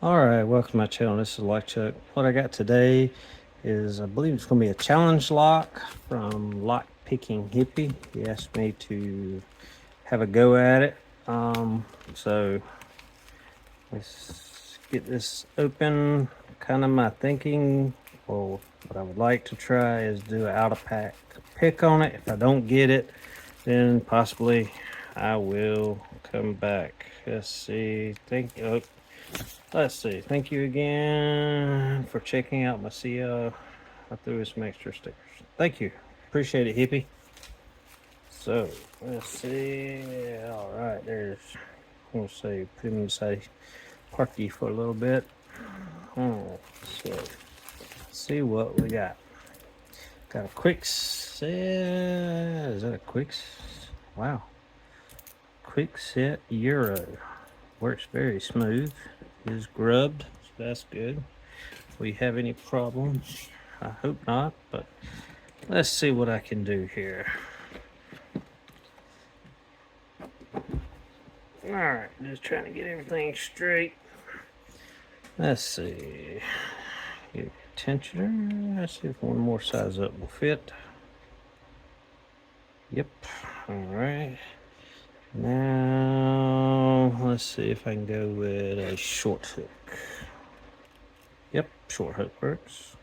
Alright, welcome to my channel. This is Lock Chuck. What I got today is, I believe it's going to be a challenge lock from Lock Picking Hippie. He asked me to have a go at it. So let's get this open. Kind of my thinking, or what I would like to try is do an out of pack pick on it. If I don't get it, then possibly I will come back. Let's see. Let's see. Thank you again for checking out my CO. I threw some extra stickers. Thank you. Appreciate it, Hippie. So, let's see. All right, there's, I'm going to say, put him inside Parky for a little bit. So, let's see what we got. Got a quick set. Is that a quick? Wow. Quick set Euro. Works very smooth. Is grubbed, so that's good. If we have any problems, I hope not, but let's see what I can do here. All right, just trying to get everything straight. Let's see. Get tensioner. Let's see if one more size up will fit. Yep. All right. Now let's see if I can go with a short hook. Yep, short hook works.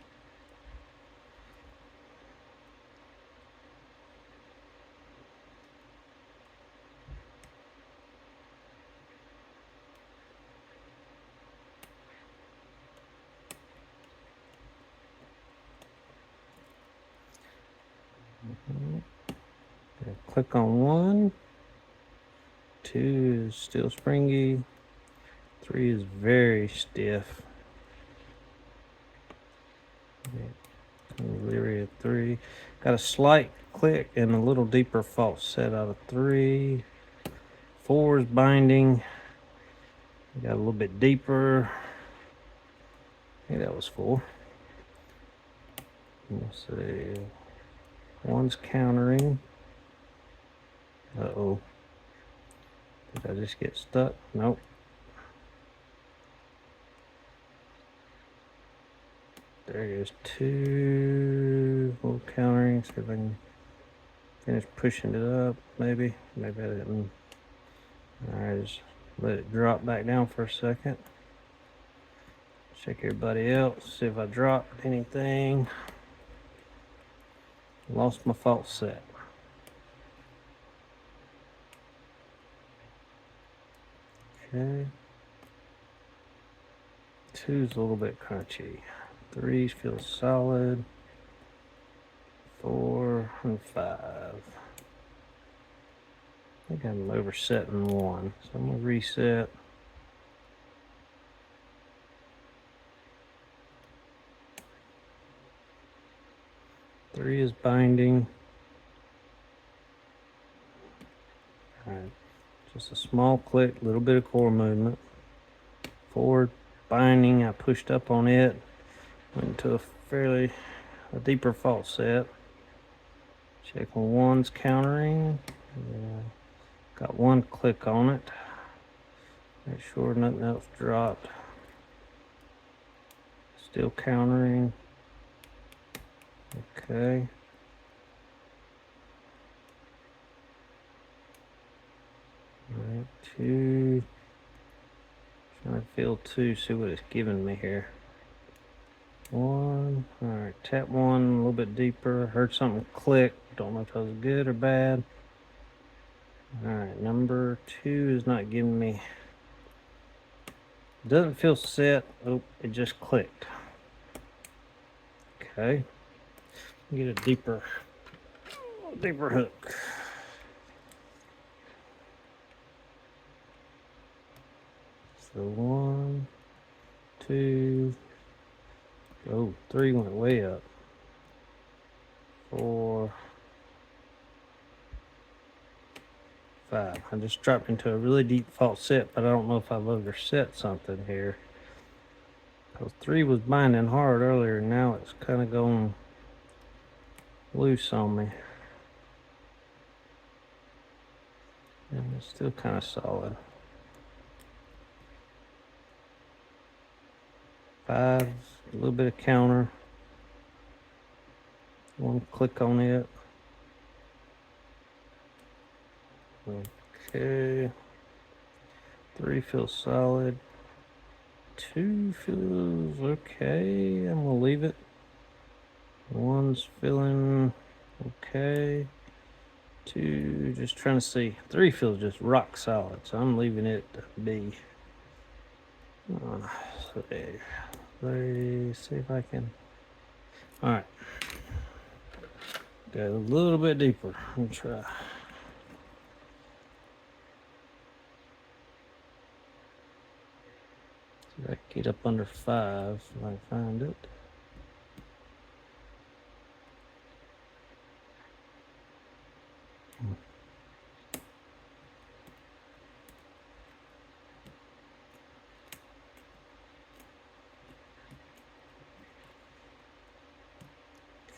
Click on 1. 2 is still springy. 3 is very stiff. Leery of 3. Got a slight click and a little deeper false set out of 3. 4 is binding. Got a little bit deeper. I think that was 4. Let's see. 1's countering. Uh-oh. Did I just get stuck? Nope. There goes 2. A little countering. See if I can finish pushing it up. Maybe I didn't. Alright, just let it drop back down for a second. Check everybody else. See if I dropped anything. Lost my false set. Okay. 2's a little bit crunchy. 3 feels solid. 4 and 5. I think I'm oversetting 1, so I'm gonna reset. Three is binding. All right, just a small click, little bit of core movement. 4 binding, I pushed up on it, went into a deeper false set. Check on 1's countering. Yeah. Got 1 click on it. Make sure nothing else dropped. Still countering. Okay. All right, 2. Trying to feel 2, see what it's giving me here. 1. All right, tap 1 a little bit deeper. Heard something click. Don't know if that was good or bad. All right, number 2 is not giving me. Doesn't feel set. Oh, it just clicked. Okay. Get a deeper hook. So 1, 2. Oh, 3 went way up. 4, 5. I just dropped into a really deep false set, but I don't know if I've overset something here. Because 3 was binding hard earlier, and now it's kind of going loose on me. And it's still kind of solid. 5, a little bit of counter. One click on it. Okay. 3 feels solid. 2 feels okay. I'm gonna leave it. 1's feeling okay. 2, just trying to see. 3 feels just rock solid, so I'm leaving it be. So 3, see if I can. All right. Go a little bit deeper. Let me try. See if I can get up under 5 if I can find it.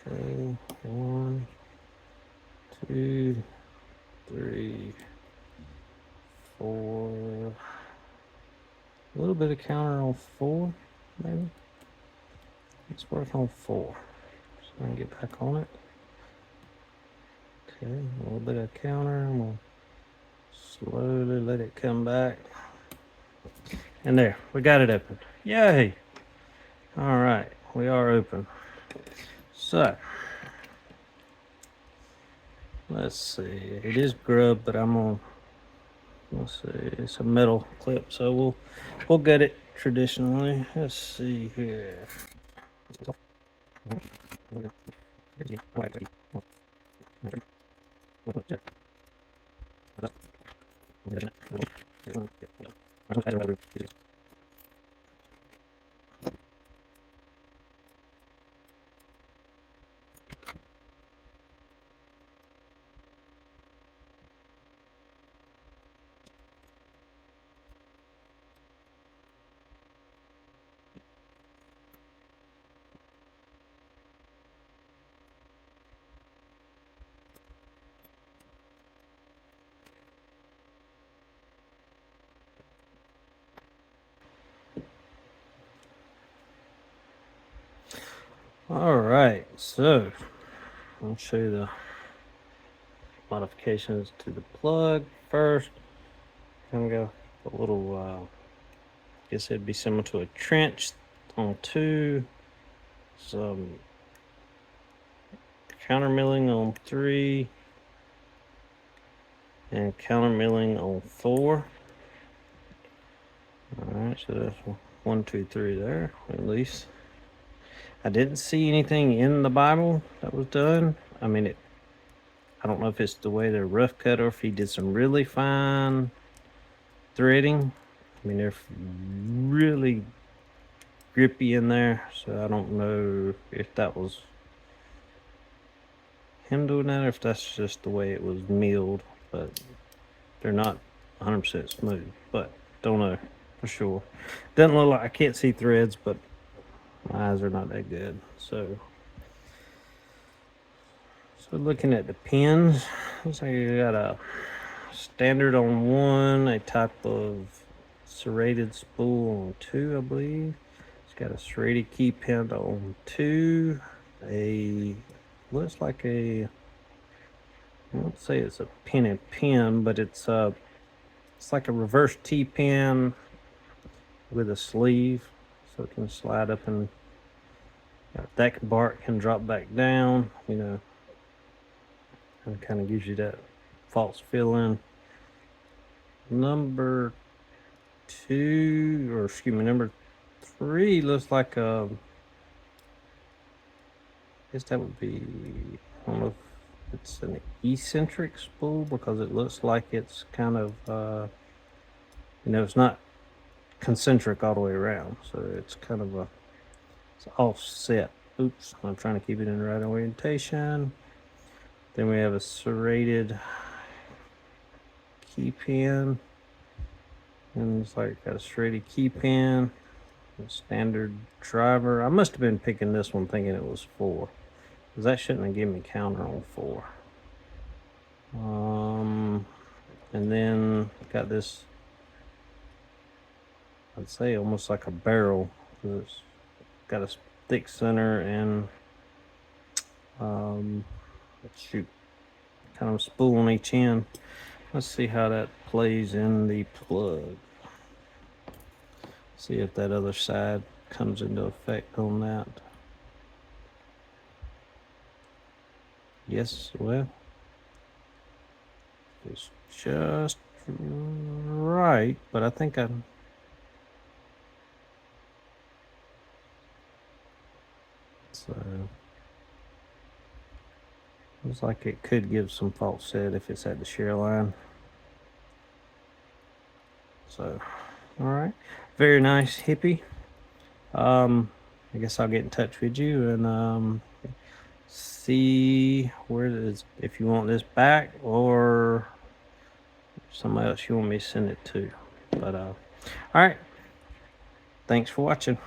Okay, 1, 2, 3, 4. A little bit of counter on 4, maybe. Let's work on 4. So I can get back on it. Okay, a little bit of counter. I'm gonna slowly let it come back. And there, we got it open. Yay! All right, we are open. So, let's see. It is grub, but I'm gonna, let's see. It's a metal clip, so we'll get it traditionally. Let's see here. All right, so I'll show you the modifications to the plug first. I'm gonna go a little, I guess it'd be similar to a trench on 2, some counter milling on 3, and counter milling on 4. All right, so that's 1, 2, 3 there, at least. I didn't see anything in the Bible that was done. I mean, I don't know if it's the way they're rough cut or if he did some really fine threading. I mean, they're really grippy in there, so I don't know if that was him doing that or if that's just the way it was milled, but they're not 100% smooth, but don't know for sure. Doesn't look like, I can't see threads, but my eyes are not that good. So looking at the pins, looks like you got a standard on 1, a type of serrated spool on 2, I believe. It's got a serrated key pin on 2, looks like I won't say it's a pin and pin, but it's like a reverse T-pin with a sleeve, so it can slide up and that bark can drop back down, and kind of gives you that false feeling. Number 2, or excuse me, number 3 looks like I guess that would be, I don't know if it's an eccentric spool because it looks like it's kind of, it's not concentric all the way around. So it's kind of it's offset. Oops, I'm trying to keep it in the right orientation. Then we have a serrated key pin. And it's like got a serrated key pin. A standard driver. I must have been picking this one thinking it was 4. Because that shouldn't have given me counter on 4. And then got this, I'd say almost like a barrel. It's got a thick center and shoot, kind of spool on each end. Let's see how that plays in the plug. See if that other side comes into effect on that. Yes, well, it's just right, but I think I'm. So looks like it could give some false set if it's at the shear line. So, all right, very nice, Hippie. I guess I'll get in touch with you and see where it is, if you want this back or somebody else you want me to send it to. But all right, thanks for watching.